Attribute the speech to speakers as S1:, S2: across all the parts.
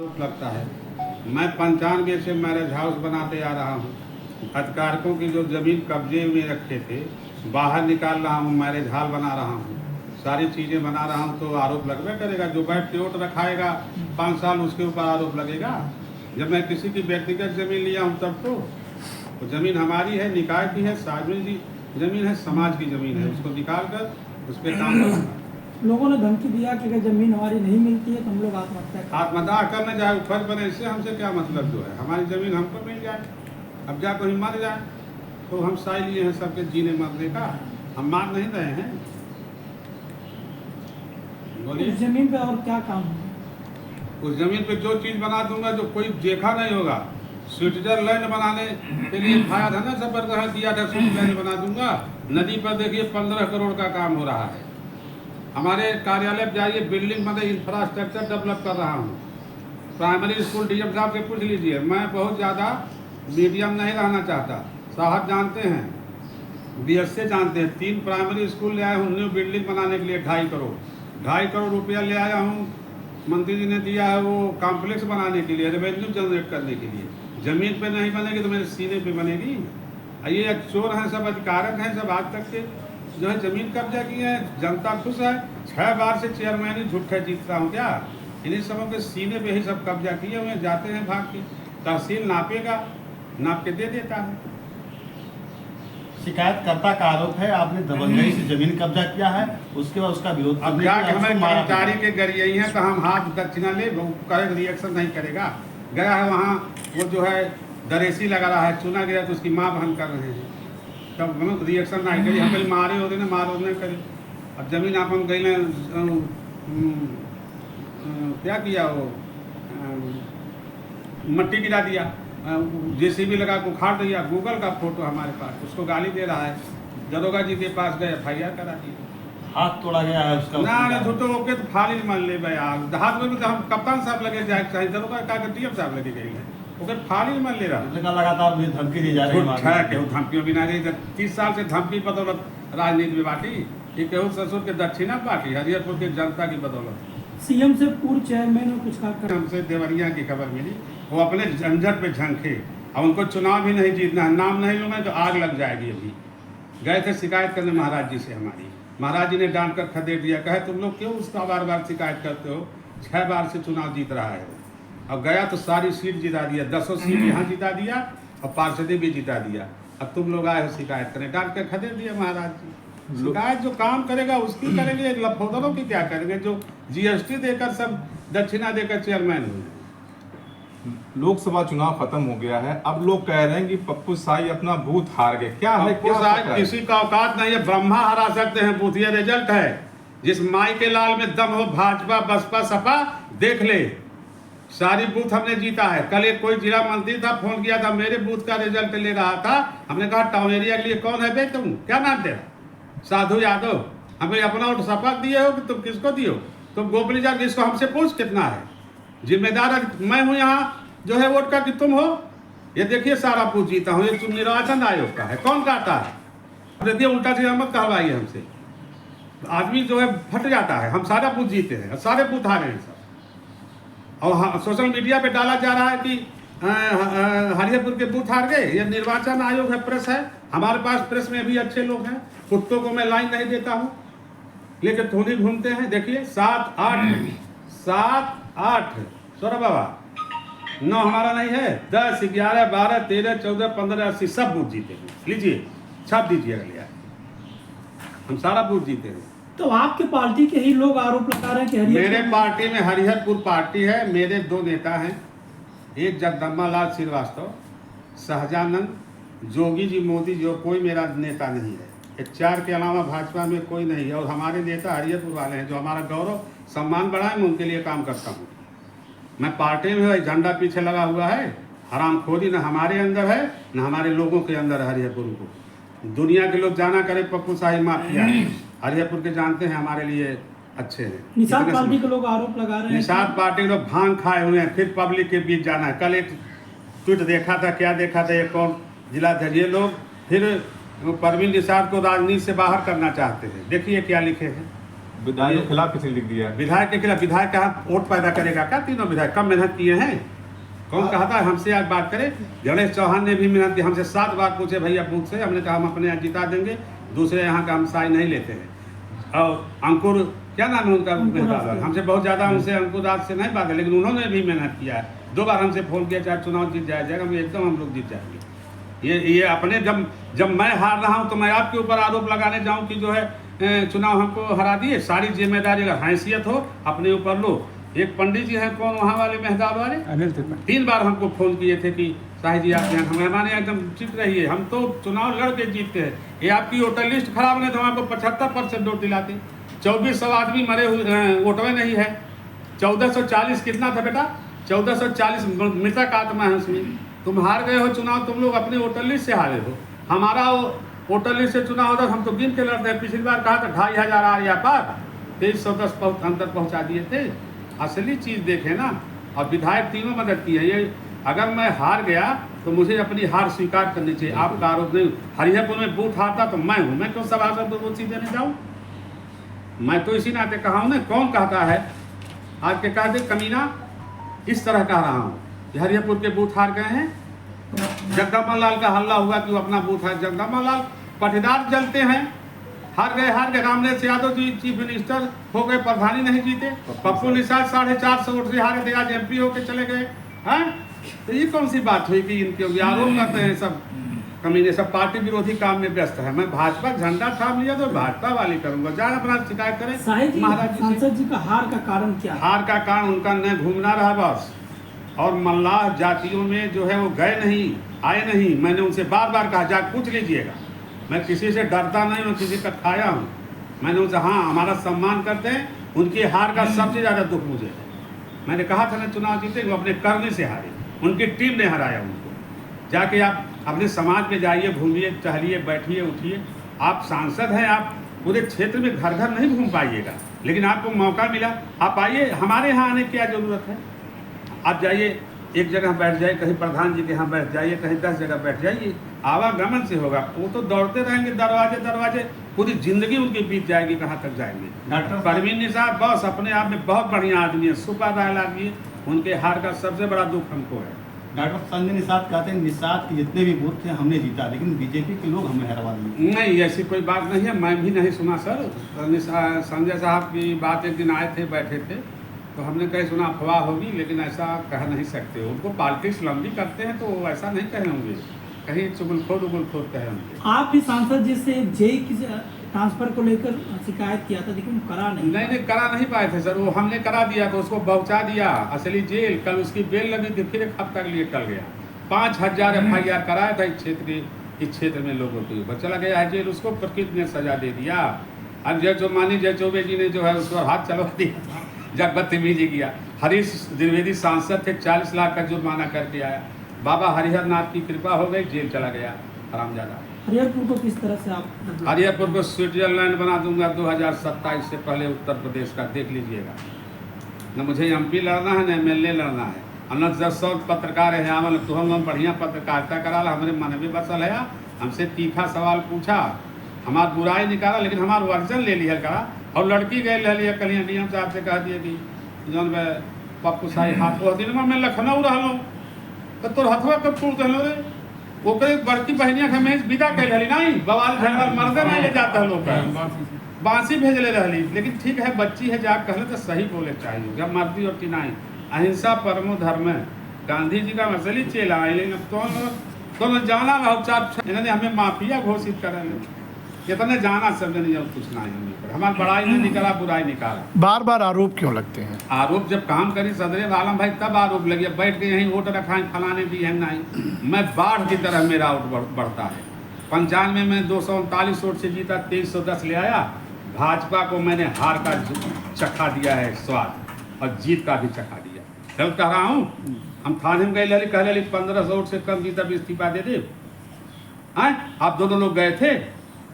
S1: आरोप लगता है। मैं 95 से मैरिज हाउस बनाते आ रहा हूँ। अधिकारियों की जो ज़मीन कब्जे में रखे थे बाहर निकाल रहा हूँ, मैरिज हॉल बना रहा हूँ, सारी चीज़ें बना रहा हूँ, तो आरोप लगवे करेगा। जो बैठ के वोट रखाएगा 5 साल उसके ऊपर आरोप लगेगा। जब मैं किसी की व्यक्तिगत ज़मीन लिया हूँ तब तो ज़मीन हमारी है, निकाय की है, सार्वजनिक ज़मीन है, समाज की ज़मीन है, उसको निकाल कर उस पर काम करूँगा।
S2: लोगों ने धमकी दिया कि अगर जमीन हमारी नहीं मिलती है तो हम लोग
S1: आत्मदाह करने जाए ऊपर बने, इससे हमसे क्या मतलब। जो है हमारी ज़मीन हमको मिल जाए, अब जा कोई मर जाए तो हम साई लिए हैं सबके जीने मरने का, हम मार नहीं रहे हैं। बोलिए
S2: उस जमीन पे और क्या काम है?
S1: उस ज़मीन पे जो चीज़ बना दूंगा जो कोई देखा नहीं होगा। स्विट्जरलैंड बनाने के लिए खाया था ना, जबरदस्त दिया था, स्विट्जरलैंड बना दूंगा। नदी पर देखिए 15 करोड़ का काम हो रहा है। हमारे कार्यालय पर जाइए, बिल्डिंग बने, इंफ्रास्ट्रक्चर डेवलप कर रहा हूँ। प्राइमरी स्कूल डीएम साहब से पूछ लीजिए, मैं बहुत ज़्यादा मीडियम नहीं रहना चाहता। साहब जानते हैं, बीएसए जानते हैं, 3 प्राइमरी स्कूल ले आया हूँ न्यू बिल्डिंग बनाने के लिए 2.5 करोड़ रुपया ले आया हूँ। मंत्री जी ने दिया है वो कॉम्प्लेक्स बनाने के लिए, रेवेन्यू जनरेट करने के लिए। ज़मीन पे नहीं बनेगी तो मेरे सीने पे बनेगी। ये चोर हैं सब, अधिकारक हैं सब, आज तक के जो है ज़मीन कब्जा की है। जनता खुश है। 6 बार से चेयरमैन ही झूठे जीतता हूँ क्या? इन्हीं सबों के सीने पे ही सब कब्जा किए हुए, जाते हैं भाग के। तहसील नापेगा, नाप के दे देता है।
S3: शिकायतकर्ता का आरोप है आपने दबंगई से जमीन कब्जा किया है, उसके बाद उसका विरोध
S1: अब
S3: करने
S1: जाके
S3: के
S1: हमें
S3: बाद
S1: कर्मचारी के गरियाई हैं तो हम हाथ दक्षिणा ले, वो करेगा रिएक्शन नहीं करेगा। गया है वहाँ, वो जो है दरेसी लगा रहा है, चुना गया तो उसकी माँ बहन कर रहे हैं, तब हम रिएक्शन नहीं करी। हम मारे होते ना, मारो नहीं करी। अब जमीन आप हम गई क्या किया, वो मट्टी गिरा दिया, जेसीबी लगा को उखाड़ दिया। गूगल का फोटो हमारे पास, उसको गाली दे रहा है। दरोगा जी के पास गए, FIR करा दी।
S3: हाथ तोड़ा गया है उसका।
S1: ना झूठो होके तो फाली मान ले भाई यार। हाथ में तो हम कप्तान साहब लगे जाए चाहे, दरोगा का DM साहब लगे गई है, ओके फाली मान ले रहा।
S3: लगातार मुझे धमकी दी जा रही है।
S1: केहू धमकियों बिना रही 30 साल से धमकी बदौलत राजनीति में बांटी। ये केहू ससुर के दक्षिणा बांटी, हरिहरपुर के जनता की बदौलत।
S2: सीएम से पूर्व चेयरमैन और कुछ कर
S1: हमसे देवरिया की खबर मिली, वो अपने झंझट पे झंखे। अब उनको चुनाव भी नहीं जीतना है, नाम नहीं लूँगा तो आग लग जाएगी। अभी गए थे शिकायत करने महाराज जी से हमारी, महाराज जी ने डांट कर खदेड़ दिया। कहे तुम लोग क्यों उसका बार बार शिकायत करते हो, 6 बार से चुनाव जीत रहा है। अब गया तो सारी सीट जिता दिया, 10 सीट यहाँ जिता दिया और पार्षदी भी जिता दिया। अब तुम लोग आए हो शिकायत करने, डांट कर खदेड़ दिया महाराज जी। शिकायत जो काम करेगा उसकी करेंगे, लफोदरों की क्या करेंगे जो GST देकर सब दक्षिणा देकर चेयरमैन हुए।
S4: लोकसभा चुनाव खत्म हो गया है, अब लोग कह रहे हैं कि पप्पू साई अपना बूथ हार गए। क्या है, क्या
S1: है? किसी का औकात नहीं है, ब्रह्मा हरा सकते हैं बूथ। ये रिजल्ट है। जिस माई के लाल में दम हो, भाजपा बसपा सपा देख ले, सारी बूथ हमने जीता है। कल एक कोई जिला मंत्री था, फोन किया था, मेरे बूथ का रिजल्ट ले रहा था। हमने कहा टाउन एरिया के लिए कौन है बे तुम, क्या नाम तेरा? साधु यादव। हमें अपना वोट शपथ दिए हो कि तुम किसको दियो? तुम गोपनी जाकर इसको हमसे पूछ कितना है। जिम्मेदार मैं हूँ यहाँ जो है वोट का कि तुम हो। ये देखिए सारा बूथ जीता हूँ। ये तुम निर्वाचन आयोग का है, कौन कहता है? देखिए उल्टा सीधा मत कहवाइए हमसे, आदमी जो है फट जाता है। हम सारा बूथ जीते हैं, सारे बूथ हारे हैं सब। और हाँ, सोशल मीडिया पे डाला जा रहा है कि हरिहरपुर के बूथ हार गए। ये निर्वाचन आयोग है, प्रेस है। हमारे पास प्रेस में भी अच्छे लोग हैं। कुत्तों को मैं लाइन नहीं देता हूँ, लेकिन थोड़ी घूमते हैं। देखिए 7 8 सौरभ बाबा 9 हमारा नहीं है, 10 11 12 13 14 15 80 सब बूथ जीते हैं। लीजिए छाप दीजिएगा, लिया हम सारा बूथ जीते हैं।
S2: तो आपके पार्टी के ही लोग आरोप लगा रहे हैं कि
S1: मेरे पार्टी में हरिहरपुर पार्टी है। मेरे 2 नेता हैं, एक जगदम्बा लाल श्रीवास्तव, सहजानंद, जोगी जी, मोदी जी, और कोई मेरा नेता नहीं है। 4 के अलावा भाजपा में कोई नहीं है। और हमारे नेता हरिहरपुर वाले हैं जो हमारा गौरव सम्मान बढ़ाए, मैं उनके लिए काम करता हूँ। मैं पार्टी में झंडा पीछे लगा हुआ है। हरामखोरी न हमारे अंदर है न हमारे लोगों के अंदर है। हरिहरपुर को दुनिया के लोग जाना करे पप्पू साई माफिया, हरिहरपुर के जानते हैं हमारे लिए अच्छे हैं।
S2: निषाद पार्टी के लोग आरोप लगा रहे हैं,
S1: निषाद पार्टी के लोग भांग खाए हुए हैं, फिर पब्लिक के बीच जाना है। कल एक ट्वीट देखा था, क्या देखा था, ये कौन जिलाध्यक्ष, ये लोग फिर परवीन निषाद को राजनीति से बाहर करना चाहते हैं। देखिए क्या लिखे हैं,
S4: विधायक के खिलाफ किसने लिख दिया है?
S1: विधायक के खिलाफ, विधायक का वोट पैदा करेगा क्या? तीनों विधायक कम मेहनत किए हैं? कौन कहा था हमसे आज बात करे? गणेश चौहान ने भी मेहनत की, हमसे 7 बार पूछे भैया बूथ से, हमने कहा हम अपने यहाँ जिता देंगे, दूसरे यहाँ का हम साई नहीं लेते हैं। और अंकुर, क्या नाम है उनका, मेहता, हमसे बहुत ज़्यादा उनसे अंकुर दास से नहीं बात है, लेकिन उन्होंने भी मेहनत किया है। 2 बार हमसे फोन किया, चाहे चुनाव जीत जाएगा, एकदम हम लोग जीत जाएंगे। ये अपने जब मैं हार रहा हूँ तो मैं आपके ऊपर आरोप लगाने जाऊँ कि जो है चुनाव हमको हरा दिए। सारी जिम्मेदारी अगर हैसियत हो अपने ऊपर लो। एक पंडित जी हैं, कौन वहाँ वाले मेहदाब वाले, 3 बार हमको फोन किए थे कि साहिब जी आप यहाँ मेहमान एकदम ठीक रहिए, हम तो चुनाव लड़ के जीतते हैं। ये आपकी वोटर लिस्ट खराब नहीं तो हम आपको 75% वोट दिलाते। 2400 आदमी मरे हुए वोटवे नहीं है। 1440 कितना था बेटा? 1440 मृतक आत्मा है उसमें। तुम हार गए हो चुनाव, तुम लोग अपने वोटर लिस्ट से हारे हो। हमारा वोटर लिस्ट से चुनाव होता हम तो गिन के लड़ते हैं। पिछली बार कहा था 2500 आ या पार 2310 अंतर पहुँचा दिए थे। असली चीज़ देखें ना। और विधायक तीनों मदद की है। ये अगर मैं हार गया तो मुझे अपनी हार स्वीकार करनी चाहिए। आपका आरोप नहीं। हरिहरपुर में बूथ हारता तो मैं हूँ, मैं क्यों सभासद को वोट देने जाऊँ? मैं तो इसी नाते कहा हूँ ना। कौन कहता है आज के कहते कमीना? इस तरह कह रहा हूँ। हरिहरपुर के बूथ हार गए हैं। जगदम्बा लाल का हल्ला हुआ कि वो अपना बूथ हार। जगदम्बा लाल पटीदार जलते हैं, हार गए। रामनेश यादव जी चीफ मिनिस्टर हो गए, प्रधानी नहीं जीते। पप्पू निषाद 450 वोट से हारे थे, आज MP होके चले गए हैं। तो ये कौन सी बात हुई कि इनके आरोप करते हैं सब कमीने, सब पार्टी विरोधी काम में व्यस्त है। मैं भाजपा झंडा थाम लिया तो भाजपा वाली करूंगा। जाए अपना शिकायत करें महाराज
S2: सांसद जी का हार का कारण क्या?
S1: हार का कारण उनका न घूमना रहा बस। और मल्लाह जातियों में जो है वो गए नहीं, आए नहीं। मैंने उनसे बार बार कहा जा पूछ लीजिएगा, मैं किसी से डरता नहीं, मैं किसी का खाया हूँ। मैंने उनसे हाँ हमारा सम्मान करते हैं। उनकी हार का सबसे ज़्यादा दुख मुझे है। मैंने कहा था ना चुनाव जीते, वो अपने करने से हारे, उनकी टीम ने हराया उनको। जाके आप अपने समाज में जाइए, घूमिए, टहलिए, बैठिए, उठिए। आप सांसद हैं, आप पूरे क्षेत्र में घर घर नहीं घूम पाइएगा, लेकिन आपको मौका मिला, आप आइए। हमारे यहाँ आने की क्या ज़रूरत है? आप जाइए, एक जगह बैठ जाइए, कहीं प्रधान जी के यहाँ बैठ जाइए, कहीं 10 जगह बैठ जाइए। आवागमन से होगा। वो तो दौड़ते रहेंगे दरवाजे, पूरी जिंदगी उनकी बीत जाएगी, कहाँ तक जाएंगे।
S3: डॉक्टर
S1: परवीन निषाद बस अपने आप में बहुत बढ़िया आदमी है, सुपर राय आदमी है। उनके हार का सबसे बड़ा दुख हमको है।
S3: डॉक्टर संजय निषाद कहते हैं निषाद के जितने भी बूथ थे हमने जीता, लेकिन बीजेपी के लोग हमें हरवा दिए।
S1: नहीं, ऐसी कोई बात नहीं है। मैं भी नहीं सुना सर। संजय साहब की बात एक दिन आए थे, बैठे थे, तो हमने कहीं सुना अफवाह होगी, लेकिन ऐसा कह नहीं सकते। उनको पॉलिटिक्स लंबी करते हैं तो वो ऐसा नहीं कहे होंगे, कहीं चुगलखोर कहे होंगे।
S2: आप भी सांसद जी से जेई की ट्रांसफर को लेकर शिकायत किया था, लेकिन करा नहीं
S1: करा नहीं पाए थे सर। वो हमने करा दिया तो उसको पहुंचा दिया असली जेल। कल उसकी बेल लगी थी, फिर 1 हफ्ता के लिए टल गया। 5000 FIR कराया था इस क्षेत्र में लोगों के ऊपर, चला गया है जेल। उसको प्रकृति ने सजा दे दिया। अब जय चौबे जी ने जो है उस पर हाथ चलवा दिया जब बदतमीजी किया। हरीश द्विवेदी सांसद थे, 40 लाख का जुर्माना करके आया। बाबा हरिहर नाथ की कृपा हो गई, जेल चला गया हरामजादा।
S2: हरिहरपुर को किस तरह से आप?
S1: हरिहरपुर को स्विट्जरलैंड बना दूंगा 2027 से पहले। उत्तर प्रदेश का देख लीजिएगा। न मुझे MP लड़ना है, न MLA लड़ना है। अनंत 10 पत्रकार है यहाँ, तो हम बढ़िया पत्रकारिता करा। हमारे मन में बसल है। हमसे तीखा सवाल पूछा, हमार बुराई निकाला, लेकिन हमार वर्जन ले लिया करा। और लड़की गए ले लिया कल DM साहब से कह दिए कि जौन में पप्पू साई हाथ वो दिन में मैं लखनऊ रहूँ तो तोर हथवा कब टूट गलो रे। ओकरे बड़की बहनिया के मैं विदा कर रही नहीं, बवाल झगड़ा मर्दे नहीं ले जाता लोग बांसी भेजले रही। लेकिन ठीक है, बच्ची है, जा कहले तो सही बोले चाहिए। जब मर्दी और टिनाई अहिंसा परमो धर्म है, गांधी जी का असली चेला है। लेकिन तो जाना इन्होंने हमें माफिया घोषित करेंगे। कितने जाना सब नहीं, और कुछ नहीं हमारा बड़ाई नहीं निकाला, बुराई निकाला।
S5: बार बार आरोप क्यों लगते हैं?
S1: आरोप जब काम करी सदरे आलम भाई तब आरोप लगे। बैठ के यहीं वोट रखाएं, फलाने दी है नहीं। मैं बाढ़ की तरह मेरा वोट बढ़ता है। 95 में 239 वोट से जीता, 2310 ले आया। भाजपा को मैंने हार का चखा दिया है स्वाद, और जीत का भी चखा दिया। गलत कह रहा हूँ? हम थाने में गए, कह 1500 वोट से कम जीता भी इस्तीफा दे दे। आप दोनों लोग गए थे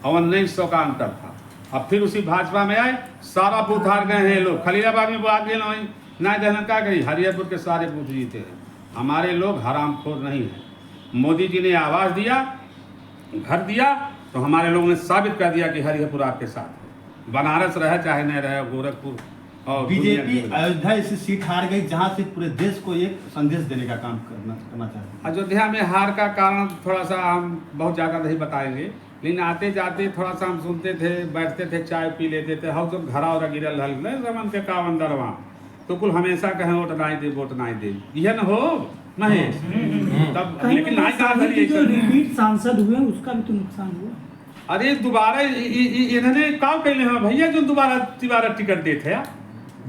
S1: और 1900 का अंतर था। अब फिर उसी भाजपा में आए, सारा बूथ हार गए हैं लोग। खलीलाबाद में बात गए ना देना क्या करी, हरिहरपुर के सारे बूथ जीते हैं। हमारे लोग हरामखोर नहीं हैं। मोदी जी ने आवाज़ दिया, घर दिया, तो हमारे लोगों ने साबित कर दिया कि हरिहरपुर आपके साथ है। बनारस रहे चाहे नहीं रहे, गोरखपुर और
S3: बीजेपी
S1: दुनिया की-
S3: अयोध्या ऐसी सीट हार गई जहां से पूरे देश को एक संदेश देने का काम करना चाहते हैं।
S1: अयोध्या में हार का कारण थोड़ा सा हम बहुत ज़्यादा नहीं बताएंगे, लेकिन आते जाते थोड़ा सा हम सुनते थे, बैठते थे, चाय पी लेते थे, हम जब घरा और गिरल हल नहीं रमन के कावन दरवा तो कुल हमेशा कहें वोट नहीं दे, वोट नहीं दे, यह न हो महेश। तब
S2: कहीं
S1: लेकिन
S2: ना
S1: नहीं कहा
S2: कहीं
S1: था ये
S2: जो
S1: सब।
S2: रिपीट सांसद हुए उसका भी तो नुकसान हुआ।
S1: अरे दोबारा इन्होंने का कहले हैं भैया जो दोबारा टिकट देते हैं,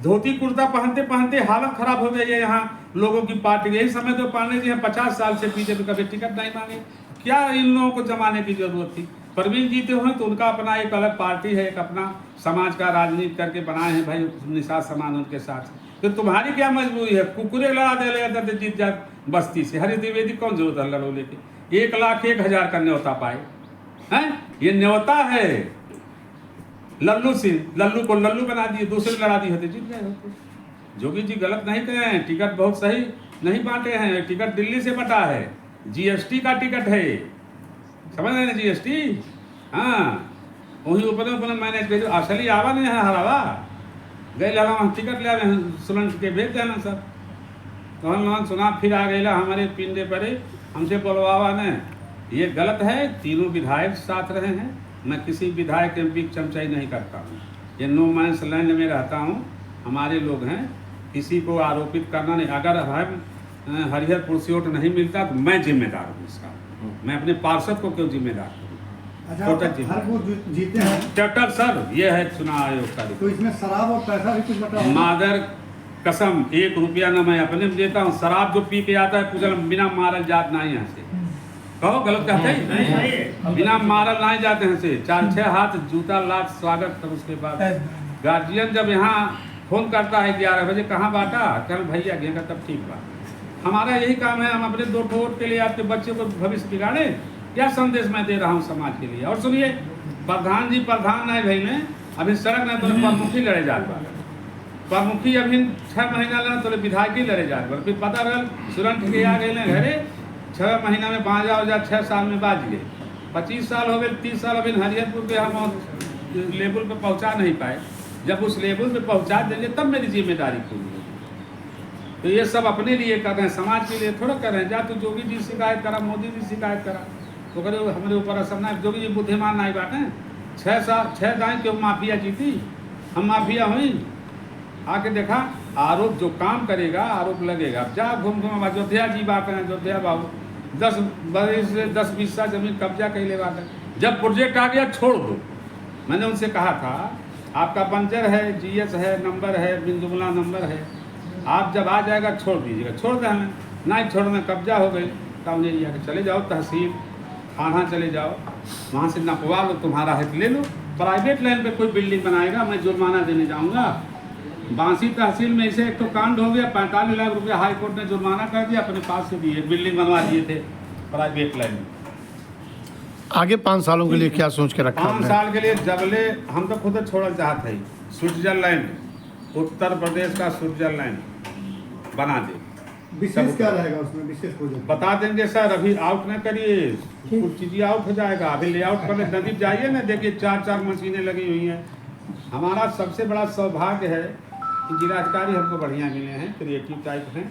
S1: धोती कुर्ता पहनते पहनते हालत खराब हो गई है यहाँ लोगों की पार्टी। यही समय तो पांडे जी हैं 50 साल से बीजेपी कभी टिकट नहीं मांगे, क्या इन लोगों को जमाने की जरूरत थी। परवीन जीते हुए तो उनका अपना एक अलग पार्टी है, एक अपना समाज का राजनीति करके बनाए हैं भाई, निषाद समान उनके साथ। तो तुम्हारी क्या मजबूरी है, कुकुरे लड़ा दे ले जीत जा बस्ती से। हरि द्विवेदी कौन जरूरत है लड़ो लेके, 1,01,000 का न्योता पाए हैं, ये न्योता है। लल्लू सिंह, लल्लू को लल्लू बना दिए, दूसरे लड़ा दिए होते जीत गए होते। जोगी जी गलत नहीं कहे हैं, टिकट बहुत सही नहीं बांटे हैं, टिकट दिल्ली से बटा है, जीएसटी का टिकट है, समझ रहे हैं जीएसटी। हाँ वही ऊपर मैनेज कर, असली आवा नहीं है हरावा गए लगा हम टिकट ले आवे सुलंट के भेज देना सब कहन सुना फिर आ गई हमारे पिंडे परे हमसे बोलवावा ने, ये गलत है। तीनों विधायक साथ रहे हैं, मैं किसी विधायक के बीच चमचाई नहीं करता हूँ, ये नो मैंस लैंड में रहता हूँ, हमारे लोग हैं, किसी को आरोपित करना नहीं। अगर हम हरिहरपुर से वोट नहीं मिलता तो मैं जिम्मेदार हूँ इसका, मैं अपने पार्षद को क्यों जिम्मेदार करूँ।
S6: हर बूथ जीते हैं
S1: डॉक्टर सर ये है चुनाव आयोग का
S6: तो इसमें शराब और पैसा भी कुछ बता
S1: मादर कसम 1 रुपया न मैं अपने में देता हूँ, शराब जो पी के आता है पूजल बिना मारल जात नहीं यहाँ से, कहो गलत कहते हैं, बिना मारल नहीं जाते हैं से, 4-6 हाथ जूता लात स्वागत। तब उसके बाद गार्जियन जब यहाँ फोन करता है 11 बजे कहाँ बाटा, कल भैया घेगा तब ठीक बात। हमारा यही काम है, हम अपने 2 वोट के लिए आपके बच्चे को भविष्य बिगाड़े, क्या संदेश मैं दे रहा हूँ समाज के लिए। और सुनिए प्रधान जी प्रधान नहीं भाई में अभी सड़क नहीं तो प्रमुखी लड़े जात बा, प्रमुखी अभी 6 महीना लड़ा तो विधायक ही लड़े जात बा, फिर पता रहा तुरंत के आ गए घरे 6 महीना में बाजा हो जा 6 साल में बाज गए, 25 साल हो गए, 30 साल अभी हरिहरपुर के हम लेवल पे पहुँचा नहीं पाए। जब उस लेवल पे पहुँचा देंगे तब मेरी जिम्मेदारी पूरी होगी। तो ये सब अपने लिए कर रहे हैं, समाज के लिए थोड़ा कर रहे हैं। जा तू जोगी जी शिकायत करा, मोदी जी शिकायत करा, तो करे हमारे ऊपर असर ना। जोगी जी बुद्धिमान नहीं बाटे, 6 दाएँ क्यों माफिया जीती, हम माफिया हुई। आके देखा आरोप जो काम करेगा आरोप लगेगा। जा घूम घूम अयोध्या जी बात है, अयोध्या बाबू 10 बरस से 10-20 साल जमीन कब्जा कर ले बात है, जब प्रोजेक्ट आ गया छोड़ दो। मैंने उनसे कहा था आपका बंजर है, जीएस है, नंबर है, बिंदुमला नंबर है, आप जब आ जाएगा छोड़ दीजिएगा। छोड़ दें हमें नहीं छोड़ना, कब्जा हो गई टाउन एरिया के, चले जाओ तहसील थाना चले जाओ, वहाँ से नपवा लो, तुम्हारा है ले लो। प्राइवेट लाइन पे कोई बिल्डिंग बनाएगा मैं जुर्माना देने जाऊँगा। बांसी तहसील में इसे एक तो कांड हो गया, 45 लाख रुपया हाई कोर्ट ने जुर्माना कर दिया, अपने पास से दिए बिल्डिंग बनवा दिए थे प्राइवेट लाइन में।
S5: आगे 5 सालों के लिए क्या सोच के रखा
S1: 5
S5: आपने?
S1: साल के लिए जबले हम तो खुद छोड़ना चाहते हैं, स्विट्जरलैंड उत्तर प्रदेश का स्विट्जरलैंड बना दे।
S6: विशेष क्या रहेगा उसमें, विशेष प्रोजेक्ट
S1: बता देंगे सर, अभी आउट न करिए, कुछ चीज़ें आउट हो जाएगा। अभी लेआउट करने नदी जाइए ना, देखिए 4-4 मशीनें लगी हुई हैं। हमारा सबसे बड़ा सौभाग्य है कि जिलाधिकारी हमको बढ़िया मिले हैं, क्रिएटिव टाइप हैं।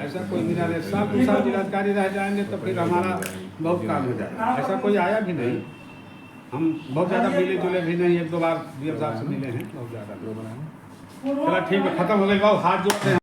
S1: ऐसा कोई मिला नहीं, साल 2 साल जिलाधिकारी रह जाएंगे तो फिर हमारा बहुत काम हो जाएगा। ऐसा कोई आया भी नहीं, हम बहुत ज़्यादा मिले जुले भी नहीं, 1-2 बार डीएम साहब से मिले हैं बहुत ज़्यादा। चलो ठीक है, खत्म हो गई बाबू, हाथ जोड़ते हैं।